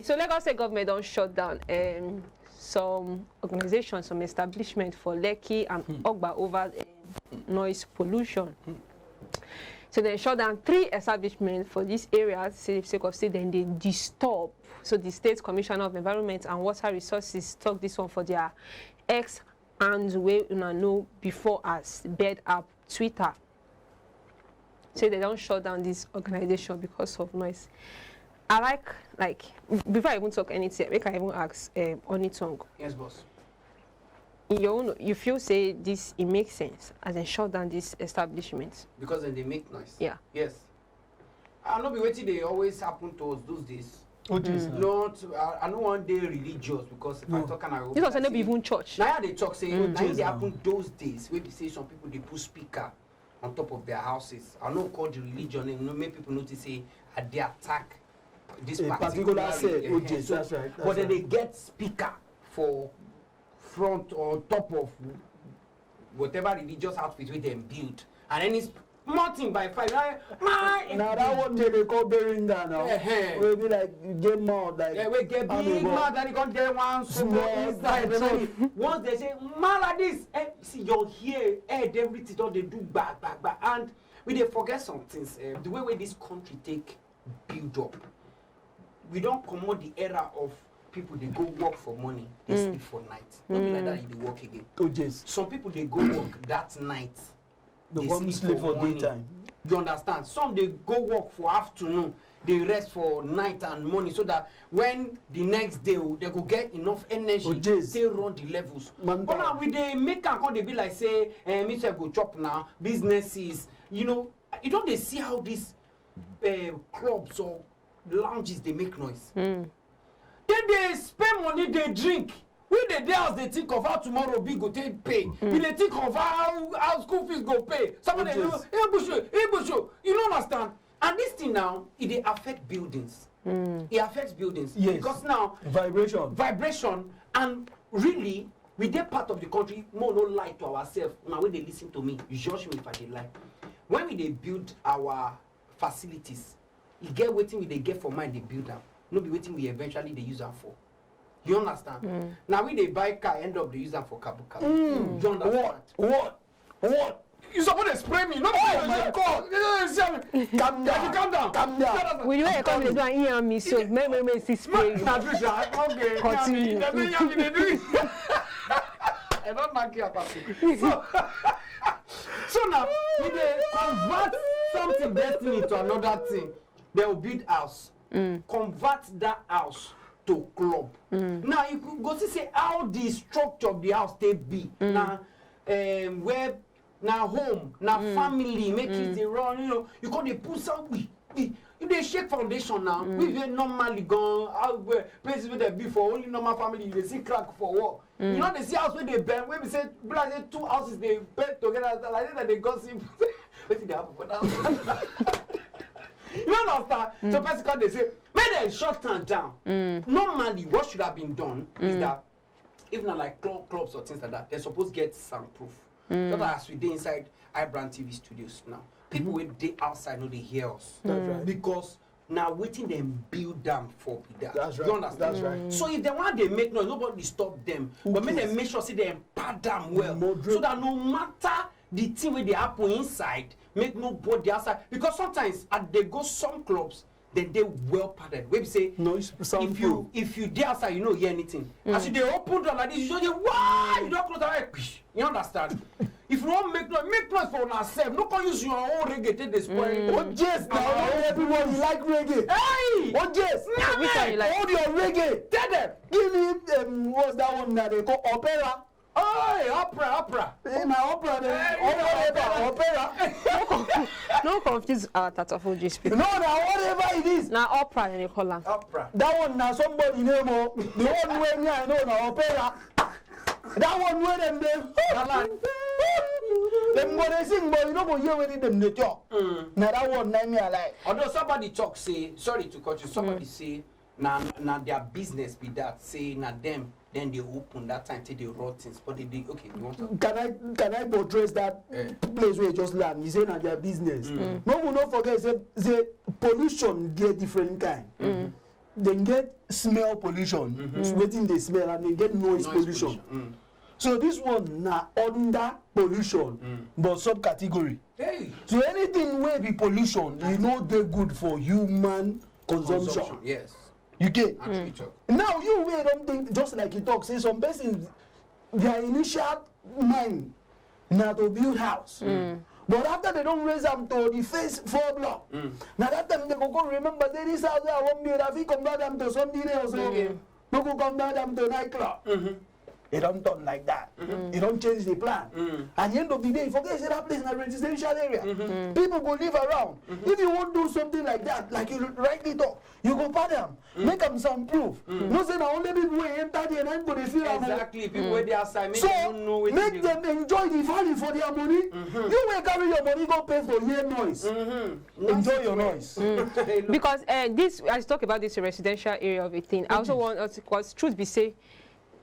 So Lagos State government don't shut down some organizations, some establishment for Lekki and Ogba over noise pollution. So they shut down 3 establishments for this area, sake of say then they disturb. So the State Commissioner of Environment and Water Resources took this one for their X and way know before as Bed App Twitter. So they don't shut down this organization because of noise. I like before I even talk anything, make I even ask Onitung. Yes, boss. You feel say this it makes sense as in shut down this establishment Because then they make noise. Yeah. Yes. I know be waiting they always happen to us those days. Oh, jeez. Not I know one day religious because if I talk and I this was not even church. now they talk say now jeez, they happen those days where they say some people they put speaker on top of their houses. I know call the religion and make people notice say they attack this particular set. Oh, jeez, so, that's right. but then they get speaker for front or top of whatever religious outfit with them build, and then it's mounting by 5. Now that one they call bearing down now. We be like you get more like. Yeah, we get big mouth and you can't get one small inside. Once they say man like this, see your hair, head, everything all they do back, and we they forget some things. The way this country take build up, we don't commode the era of people they go work for money, they sleep for night. Not be like that you they work again. Oh, jeez. Some people they go work that night. The one sleep for daytime. You understand? Some they go work for afternoon, they rest for night and morning, so that when the next day they go get enough energy to still run the levels. But now with the make and come they be like say, Mr. go chop now, businesses, you don't they see how these clubs or lounges they make noise. Then they spend money, they drink. We the day house they think of how tomorrow big go take pay. We they think of how school fees go pay. Somebody hey Bushu, you don't understand. And this thing now, it affect buildings. It affects buildings. Yes. Because now vibration, and really we dey part of the country, more no lie to ourselves. Now when they listen to me, you judge me if I dey lie. When we they build our facilities, you get waiting we they get for mind they build them. No be waiting we eventually they use them for. You understand? Now when they buy car, end up they use them for kabuka. You understand? What? You supposed to spray me? No, oh my God! Calm down. When you come to do an hear me, so me see spray. Okay. Continue. I don't like you about it. So now we they convert something destiny to another thing. They will build house. Convert that house to club. Now you could go to say how the structure of the house they be. Now where now home, now family, make it a run, you call they put some if they shake foundation now, we very normally gone out where places where they be for only normal family, they see crack for what. You know they see house where they bend, when we say 2 houses they bend together like that they gossip. What did they happen for that? You understand? So basically they say, make them shut down. Normally, what should have been done is that if not like clubs or things like that, they're supposed to get soundproof. Just as we did inside iBrandTV studios now. People with they outside know they hear us. That's right. Because now waiting them build them for that. That's right. You understand? That's right. So if they want they make noise, nobody stop them. But make them make sure say they empower them well. So that no matter the thing where they happen inside, make nobody outside. Because sometimes they go some clubs, then they well padded. Where we say if you there outside, you don't hear anything. As they open door like this, you just hear why you don't close the eye. You understand? If you don't make noise for yourself, no can use your own reggae take the spoil. Oh yes, now everybody like reggae. Hey! Oh yes, which one you like? Hold your reggae. Tell them. Give me what's that one that they call opera? Hey, opera. Hey, my opera, opera. No confuse Tatafoji people. No, now whatever it is. Now opera they call her. Opera. That one now somebody name oh. The one where me I know now opera. That one where them them go they sing, but you don't go hear where them they talk. Now that one name me I like. Although somebody talk say, sorry to cut you, somebody say, now their business be that, say now them. Then they open that time till they raw things. But they okay, you want to Can I portray that place where you just land? You say na their business. No, we not forget say pollution get different kind. get smell pollution. So wetin dey smell and they get noise pollution. So this one na under pollution, but subcategory. Hey. So anything wey be pollution, e no dey good for human consumption. Yes. You get? Now you wey don think, just like you talk, say some persons their initial mind na to build house. But after they don't raise them to the first 4 block, now that time they go remember say this house I won't build, I fit convert them to something else. No go convert them to nightclub. It don't turn like that. It don't change the plan. At the end of the day, forget say that place in a residential area. People go live around. If you want to do something like that, like you rightly talk, you go pay them, make them soundproof. No say now only people who enter there and then go they feel exactly. People where they outside, make so them know make them enjoy the value for their money. You will carry your money, go pay for your noise. Enjoy your noise. Because this, as you talk about this residential area of a thing, I also want us, because truth be say,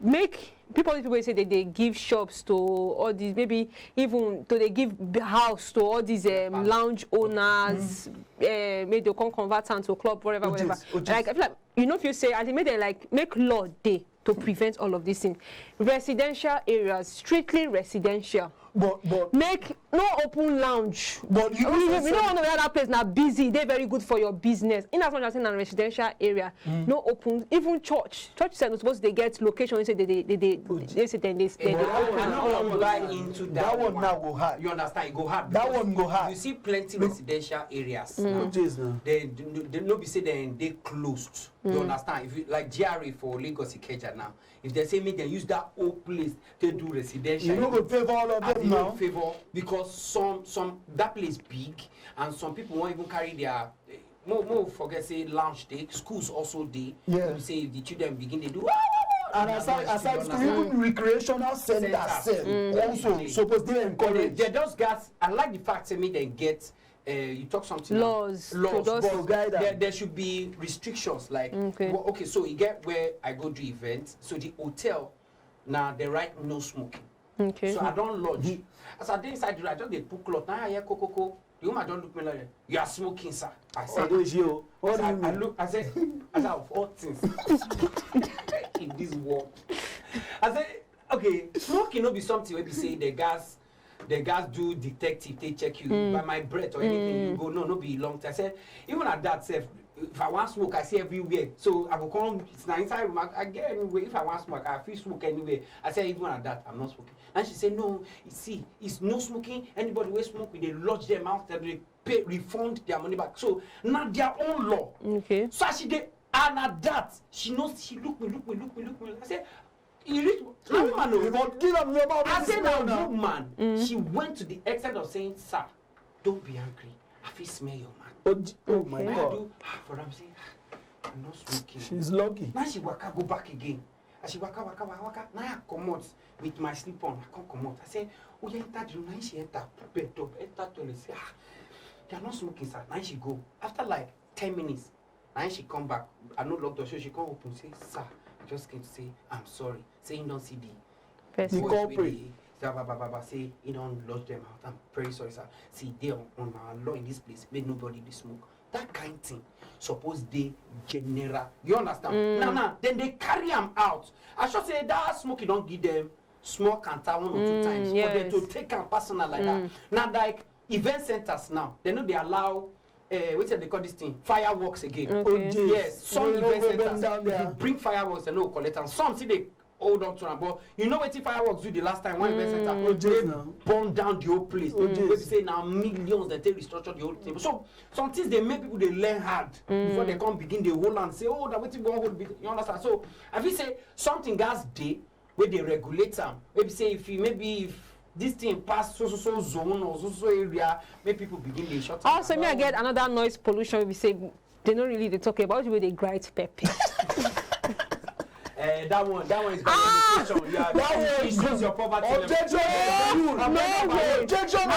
make people say that they give shops to all these, maybe even to they give house to all these lounge owners, maybe they can convert them to club, whatever. Like I feel like, you know, if you say, and they made like make law day to prevent all of these things. Residential areas, strictly residential. But make no open lounge. But you we don't want to be that place now busy. They're very good for your business. In as much as in a residential area, no open. Even church said not supposed to get location. They say they say then they. I don't want to buy into that one now go hard. You understand? It go hard. That one go hard. You see plenty residential areas now. They no be say they closed. You understand? If you like GRA for Lagos Ikeja now, if they say make them use that old place to do residential, you know go favor all of them now. Favor because some that place big and some people won't even carry their more forget say lounge day. Schools also day. Yeah. Say if the children begin they do. And aside school, even recreational centers also supposed to encourage. They just got. I like the fact that they get. You talk something laws, but there should be restrictions like okay, so you get where I go do events, so the hotel now they write no smoking. So I don't lodge. As I dey inside the I just they put cloth. Now I hear coco. The woman don't look me like you are smoking, sir. I said, I look. I said of all things in this world. I said, okay, smoking no be something where we say the guys do detective, they check you by my breath or anything, you go, no be long time. I said, even at that self, if I want smoke, I see everywhere. So I will come, it's not inside room, I get anywhere. If I want smoke, I feel smoke anywhere. I said, even at that, I'm not smoking. And she said, no, you see, it's no smoking. Anybody who smoke, they lodge them out, they pay, refund their money back. So now their own law. Okay. So she did, and at that, she knows, she look me. I said, you reach, I said, now, woman, she went to the extent of saying, sir, don't be angry. I feel smell your man. Oh my God. For them saying, I'm not smoking. She's lucky. Now she waka go back again. And she waka. Now I come out with my slip on. I can't come out. I say, oh, you enter the room. Now she enter bed up. Enter toilet. Say, you're not smoking, sir. Now she go. After like 10 minutes, now she come back. I know locked door. So she come open. Say, sir, I just came to say, I'm sorry. Say you don't see the culprit. Say you don't lodge them out. I'm very sorry, sir. See, they on our law in this place. Make nobody they smoke. That kind of thing. Suppose they general. You understand? Now, then they carry them out. I should say that smoking don't give them small counter 1 or 2 times. Yes. For them to take them personal like that. Now, like event centers now, they know they allow. What they call this thing? Fireworks again. Okay. Yes, some event centers. If you there. bring fireworks, they no collect them. Some see they hold on to them. But you know what fireworks do the last time? One event center, they burn down the whole place. They say now millions that they restructure the whole thing. So some things they make people they learn hard before they come begin the whole and say, oh, that what you go hold. You understand? So if you say something gas day where they regulate them, maybe say if this thing pass so zone or so area, make people begin to shut up. Also, me I get another noise pollution. We say they don't really talk about the way they grind pepper. That one is very yeah, that one shows your poverty. Objection! No way! Objection!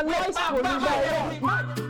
Noise pollution.